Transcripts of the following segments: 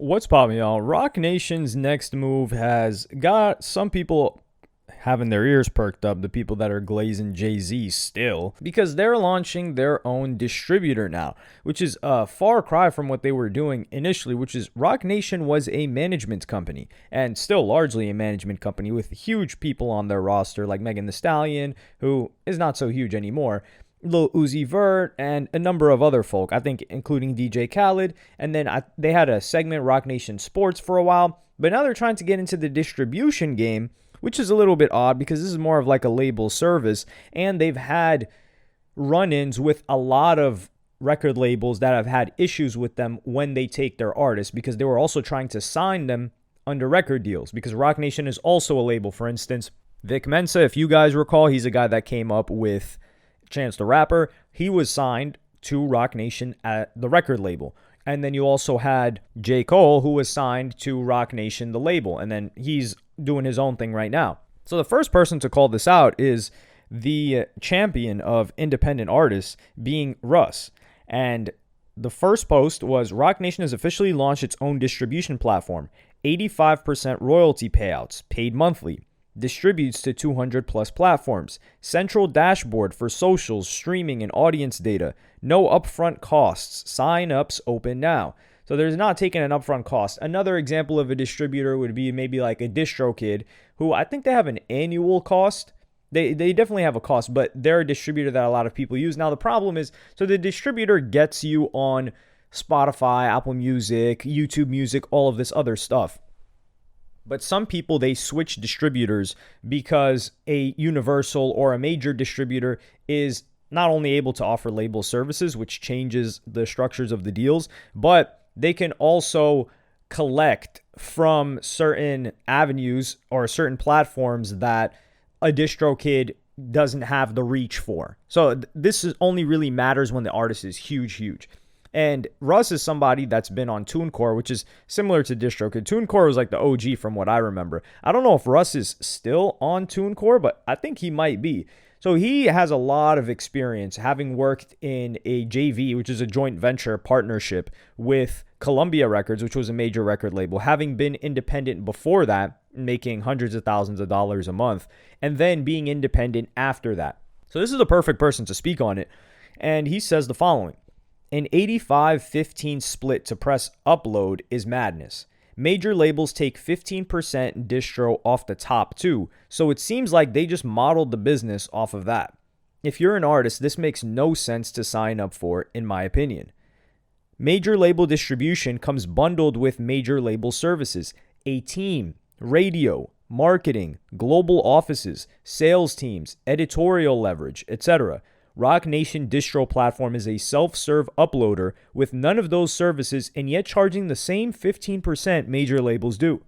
What's poppin', y'all? Roc Nation's next move has got some people having their ears perked up, the people that are glazing Jay-Z still, because they're launching their own distributor now, which is a far cry from what they were doing initially, which is Roc Nation was a management company, and still largely a management company with huge people on their roster like Megan Thee Stallion, who is not so huge anymore, Lil Uzi Vert, and a number of other folk, I think including DJ Khaled. And then they had a segment, Roc Nation Sports, for a while. But now they're trying to get into the distribution game, which is a little bit odd because this is more of like a label service. And they've had run-ins with a lot of record labels that have had issues with them when they take their artists, because they were also trying to sign them under record deals, because Roc Nation is also a label. For instance, Vic Mensa, if you guys recall, he's a guy that came up with Chance the Rapper. He was signed to Roc Nation at the record label. And then you also had J. Cole, who was signed to Roc Nation, the label. And then he's doing his own thing right now. So the first person to call this out is the champion of independent artists, being Russ. And the first post was, Roc Nation has officially launched its own distribution platform. 85% royalty payouts, paid monthly. Distributes to 200 plus platforms. Central dashboard for socials, streaming, and audience data. No upfront costs. Sign-ups open now. So there's not taking an upfront cost. Another example of a distributor would be maybe like a DistroKid, who I think they have an annual cost. They definitely have a cost, but they're a distributor that a lot of people use. Now the problem is, so the distributor gets you on Spotify, Apple Music, YouTube Music, all of this other stuff. But some people, they switch distributors because a Universal or a major distributor is not only able to offer label services, which changes the structures of the deals, but they can also collect from certain avenues or certain platforms that a DistroKid doesn't have the reach for. So only really matters when the artist is huge. And Russ is somebody that's been on TuneCore, which is similar to DistroKid. TuneCore was like the OG from what I remember. I don't know if Russ is still on TuneCore, but I think he might be. So he has a lot of experience having worked in a JV, which is a joint venture partnership with Columbia Records, which was a major record label, having been independent before that, making hundreds of thousands of dollars a month, and then being independent after that. So this is the perfect person to speak on it. And he says the following. An 85-15 split to press upload is madness. Major labels take 15% distro off the top too, so it seems like they just modeled the business off of that. If you're an artist, this makes no sense to sign up for, in my opinion. Major label distribution comes bundled with major label services, a team, radio, marketing, global offices, sales teams, editorial leverage, etc. Roc Nation distro platform is a self-serve uploader with none of those services and yet charging the same 15% major labels do.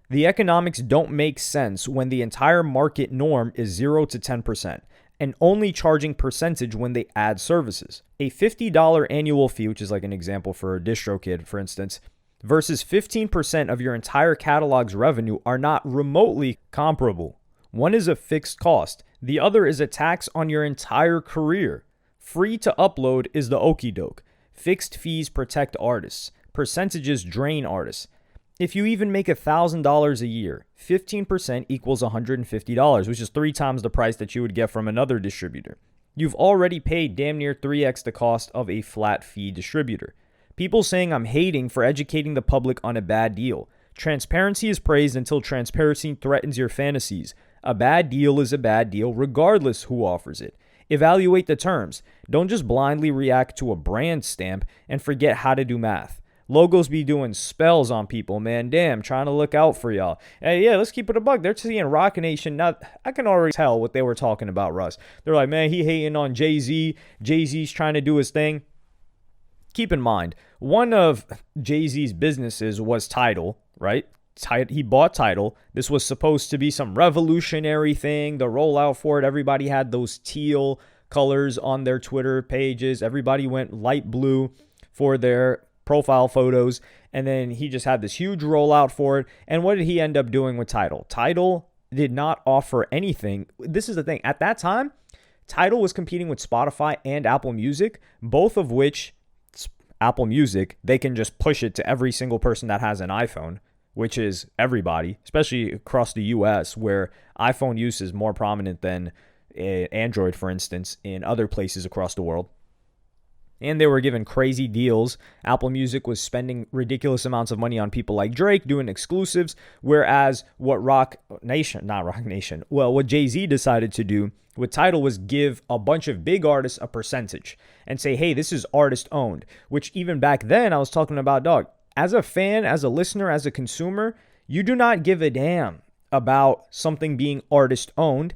The economics don't make sense when the entire market norm is 0 to 10% and only charging percentage when they add services. A $50 annual fee, which is like an example for a DistroKid, for instance, versus 15% of your entire catalog's revenue are not remotely comparable. One is a fixed cost. The other is a tax on your entire career. Free to upload is the okie doke. Fixed fees protect artists. Percentages drain artists. If you even make $1,000 a year, 15% equals $150, which is 3 times the price that you would get from another distributor. You've already paid damn near 3x the cost of a flat fee distributor. People saying I'm hating for educating the public on a bad deal. Transparency is praised until transparency threatens your fantasies. A bad deal is a bad deal regardless who offers it. Evaluate the terms. Don't just blindly react to a brand stamp and forget how to do math. Logos be doing spells on people, man. Damn, trying to look out for y'all. Hey, yeah, let's keep it a buck. They're seeing Roc Nation. Now, I can already tell what they were talking about, Russ. They're like, man, he hating on Jay-Z. Jay-Z's trying to do his thing. Keep in mind, one of Jay-Z's businesses was Tidal, right? He bought Tidal. This was supposed to be some revolutionary thing. The rollout for it, everybody had those teal colors on their Twitter pages. Everybody went light blue for their profile photos. And then he just had this huge rollout for it. And what did he end up doing with Tidal? Tidal did not offer anything. This is the thing. At that time, Tidal was competing with Spotify and Apple Music, both of which Apple Music, they can just push it to every single person that has an iPhone, which is everybody, especially across the US, where iPhone use is more prominent than Android, for instance, in other places across the world. And they were given crazy deals. Apple Music was spending ridiculous amounts of money on people like Drake doing exclusives, whereas what what Jay-Z decided to do with Tidal was give a bunch of big artists a percentage and say, hey, this is artist owned, which even back then I was talking about, dog, as a fan, as a listener, as a consumer, you do not give a damn about something being artist owned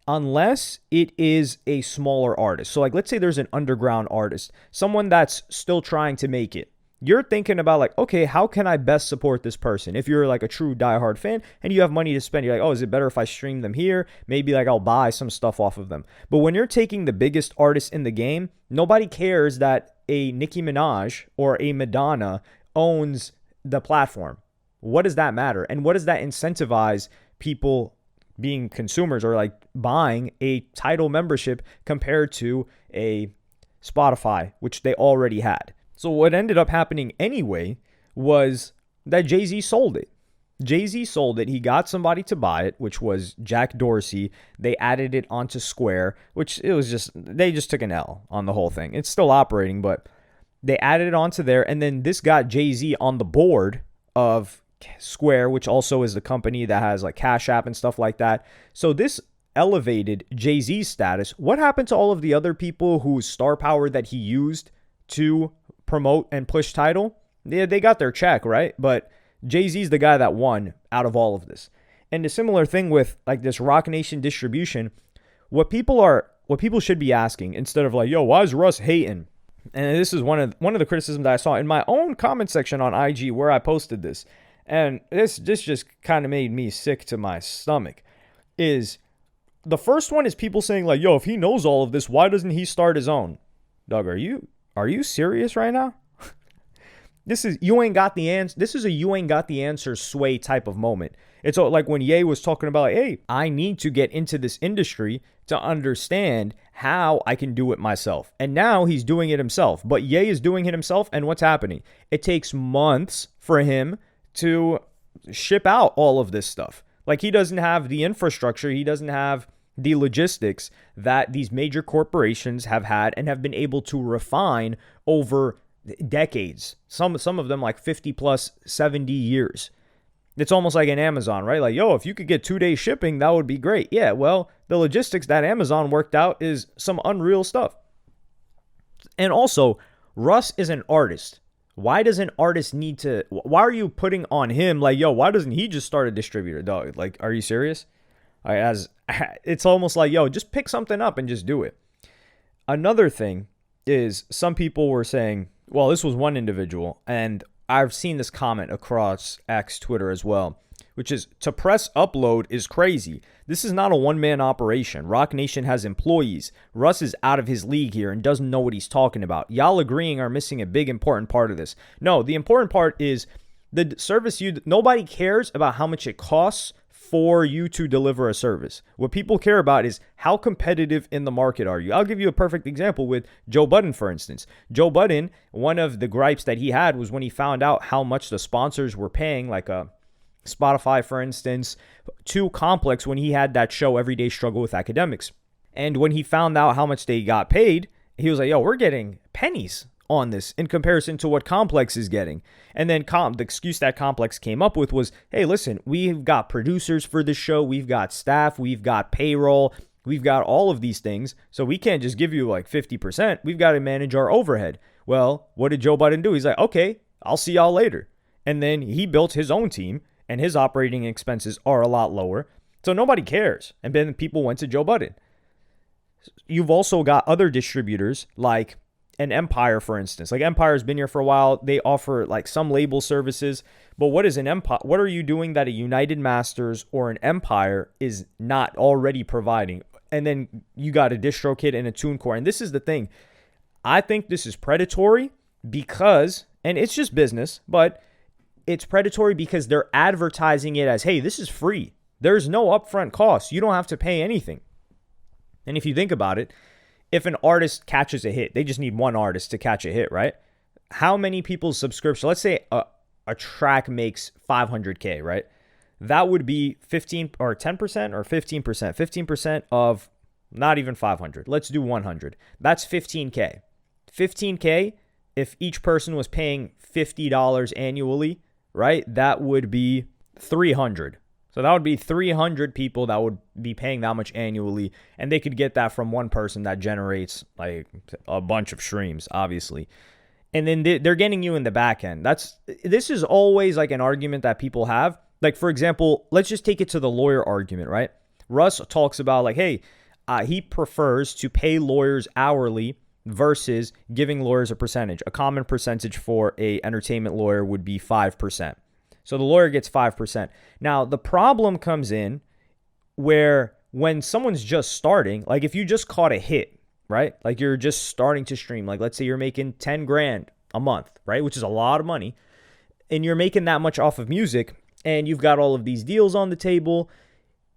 unless it is a smaller artist. So like, let's say there's an underground artist, someone that's still trying to make it. You're thinking about like, okay, how can I best support this person? If you're like a true diehard fan and you have money to spend, you're like, oh, is it better if I stream them here? Maybe like I'll buy some stuff off of them. But when you're taking the biggest artists in the game, nobody cares that a Nicki Minaj or a Madonna owns the platform. What does that matter? And what does that incentivize people being consumers or like buying a Tidal membership compared to a Spotify, which they already had? So what ended up happening anyway was that Jay-Z sold it. Jay-Z sold it. He got somebody to buy it, which was Jack Dorsey. They added it onto Square, which they just took an L on the whole thing. It's still operating, but they added it onto there. And then this got Jay-Z on the board of Square, which also is the company that has like Cash App and stuff like that. So this elevated Jay-Z's status. What happened to all of the other people whose star power that he used to promote and push Tidal? Yeah, they got their check, right? But Jay-Z's the guy that won out of all of this. And a similar thing with like this Roc Nation distribution. What people should be asking instead of like, yo, why is Russ hating? And this is one of the criticisms that I saw in my own comment section on IG where I posted this. And this just kind of made me sick to my stomach. Is the first one is people saying like, yo, if he knows all of this, why doesn't he start his own? Doug, are you serious right now? This is you ain't got the answer. This is a you ain't got the answer sway type of moment. It's like when Ye was talking about like, hey, I need to get into this industry to understand how I can do it myself. And now he's doing it himself. But Ye is doing it himself, and what's happening? It takes months for him to ship out all of this stuff. Like he doesn't have the infrastructure, he doesn't have the logistics that these major corporations have had and have been able to refine over decades. Some of them like 50 plus 70 years. It's almost like an Amazon, right? Like, yo, if you could get 2-day shipping, that would be great. Yeah, well, the logistics that Amazon worked out is some unreal stuff. And also, Russ is an artist. Why does an artist need to, why are you putting on him like, yo, why doesn't he just start a distributor, dog? Like, are you serious? It's almost like, yo, just pick something up and just do it. Another thing is some people were saying, well, this was one individual, and I've seen this comment across X, Twitter as well, which is to press upload is crazy. This is not a one-man operation. Roc Nation has employees. Russ is out of his league here and doesn't know what he's talking about. Y'all agreeing are missing a big important part of this. No, the important part is the service nobody cares about how much it costs for you to deliver a service. What people care about is how competitive in the market are you. I'll give you a perfect example with Joe Budden, for instance. Joe Budden, one of the gripes that he had was when he found out how much the sponsors were paying, like a Spotify, for instance, to Complex when he had that show Everyday Struggle with Academics. And when he found out how much they got paid, he was like, yo, we're getting pennies on this in comparison to what Complex is getting. And then the excuse that Complex came up with was, hey, listen, we've got producers for this show, we've got staff, we've got payroll, we've got all of these things, so we can't just give you like 50%. We've got to manage our overhead. Well, what did Joe Budden do? He's like, okay, I'll see y'all later. And then he built his own team, and his operating expenses are a lot lower, so nobody cares. And then people went to Joe Budden. You've also got other distributors like an Empire, for instance. Like Empire's been here for a while. They offer like some label services, but what is an Empire? What are you doing that a United Masters or an Empire is not already providing? And then you got a DistroKid and a TuneCore. And this is the thing. I think this is predatory because, and it's just business, but it's predatory because they're advertising it as, hey, this is free. There's no upfront cost. You don't have to pay anything. And if you think about it, if an artist catches a hit, they just need one artist to catch a hit, right? how many people's subscription, let's say a track makes 500K, right? That would be 15 or 10% or 15%. 15% of not even 500. Let's do 100. That's 15K. 15K, if each person was paying $50 annually, right? That would be 300. So that would be 300 people that would be paying that much annually, and they could get that from one person that generates like a bunch of streams, obviously. And then they're getting you in the back end. This is always like an argument that people have. Like, for example, let's just take it to the lawyer argument, right? Russ talks about like, hey, he prefers to pay lawyers hourly versus giving lawyers a percentage. A common percentage for a entertainment lawyer would be 5%. So the lawyer gets 5%. Now, the problem comes in where when someone's just starting, like if you just caught a hit, right? Like you're just starting to stream. Like let's say you're making 10 grand a month, right? Which is a lot of money. And you're making that much off of music and you've got all of these deals on the table.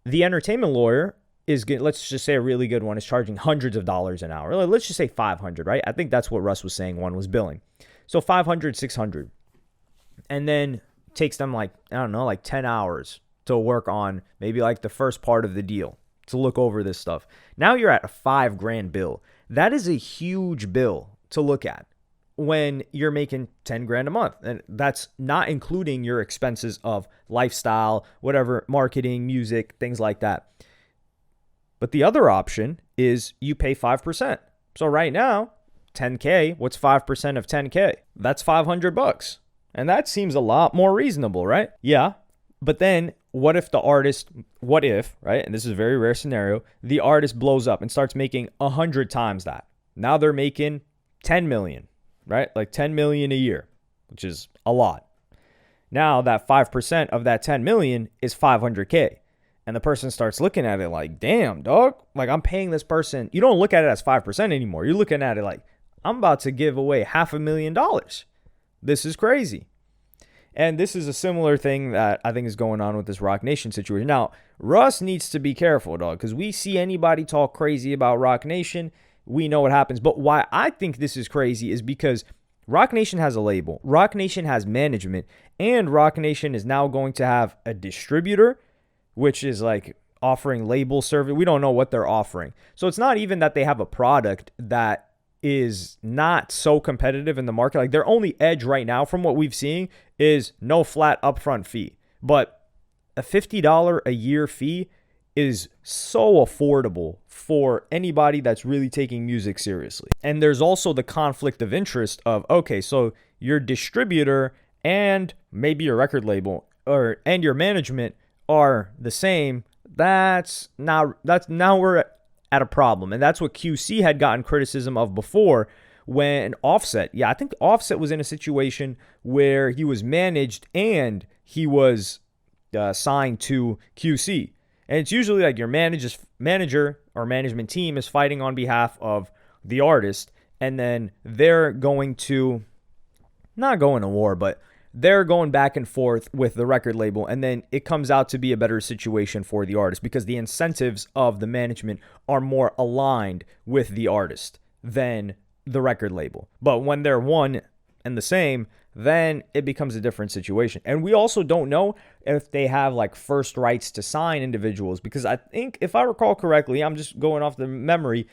The entertainment lawyer is good. Let's just say a really good one is charging hundreds of dollars an hour. Let's just say 500, right? I think that's what Russ was saying one was billing. So 500, 600. And then takes them like, I don't know, like 10 hours to work on maybe like the first part of the deal to look over this stuff. Now you're at a $5,000 bill. That is a huge bill to look at when you're making 10 grand a month. And that's not including your expenses of lifestyle, whatever, marketing, music, things like that. But the other option is you pay 5%. So right now, 10K, what's 5% of 10K? That's $500. And that seems a lot more reasonable, right? Yeah. But then what if, right? And this is a very rare scenario, the artist blows up and starts making 100 times that. Now they're making 10 million, right? Like 10 million a year, which is a lot. Now that 5% of that 10 million is 500K. And the person starts looking at it like, damn, dog, like I'm paying this person. You don't look at it as 5% anymore. You're looking at it like, I'm about to give away $500,000. This is crazy. And this is a similar thing that I think is going on with this Roc Nation situation. Now, Russ needs to be careful, dog, because we see anybody talk crazy about Roc Nation, we know what happens. But why I think this is crazy is because Roc Nation has a label, Roc Nation has management, and Roc Nation is now going to have a distributor, which is like offering label service. We don't know what they're offering. So it's not even that they have a product that is not so competitive in the market. Like their only edge right now from what we've seen is no flat upfront fee. But a $50 a year fee is so affordable for anybody that's really taking music seriously. And there's also the conflict of interest of, okay, so your distributor and maybe your record label and your management are the same. That's now we're at a problem. And that's what QC had gotten criticism of before when Offset. Yeah, I think Offset was in a situation where he was managed and he was signed to QC. And it's usually like your manager or management team is fighting on behalf of the artist. And then they're going to, not going to war, but they're going back and forth with the record label, and then it comes out to be a better situation for the artist because the incentives of the management are more aligned with the artist than the record label. But when they're one and the same, then it becomes a different situation. And we also don't know if they have like first rights to sign individuals, because I think, if I recall correctly, I'm just going off the memory,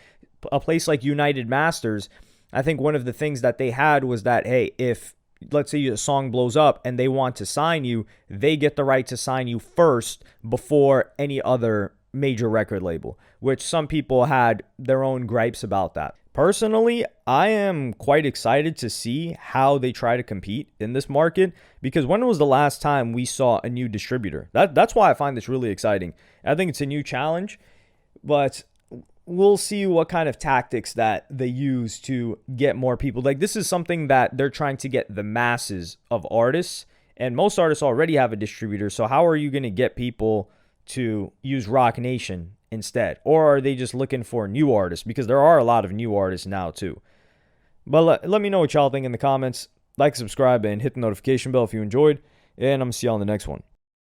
a place like United Masters, I think one of the things that they had was that, hey, if let's say a song blows up and they want to sign you, they get the right to sign you first before any other major record label, which some people had their own gripes about that. Personally, I am quite excited to see how they try to compete in this market, because when was the last time we saw a new distributor? That's why I find this really exciting. I think it's a new challenge, but we'll see what kind of tactics that they use to get more people. Like, this is something that they're trying to get the masses of artists, and most artists already have a distributor. So how are you going to get people to use Roc Nation instead? Or are they just looking for new artists? Because there are a lot of new artists now too. But let me know what y'all think in the comments. Like, subscribe, and hit the notification bell if you enjoyed. And I'm going to see y'all in the next one.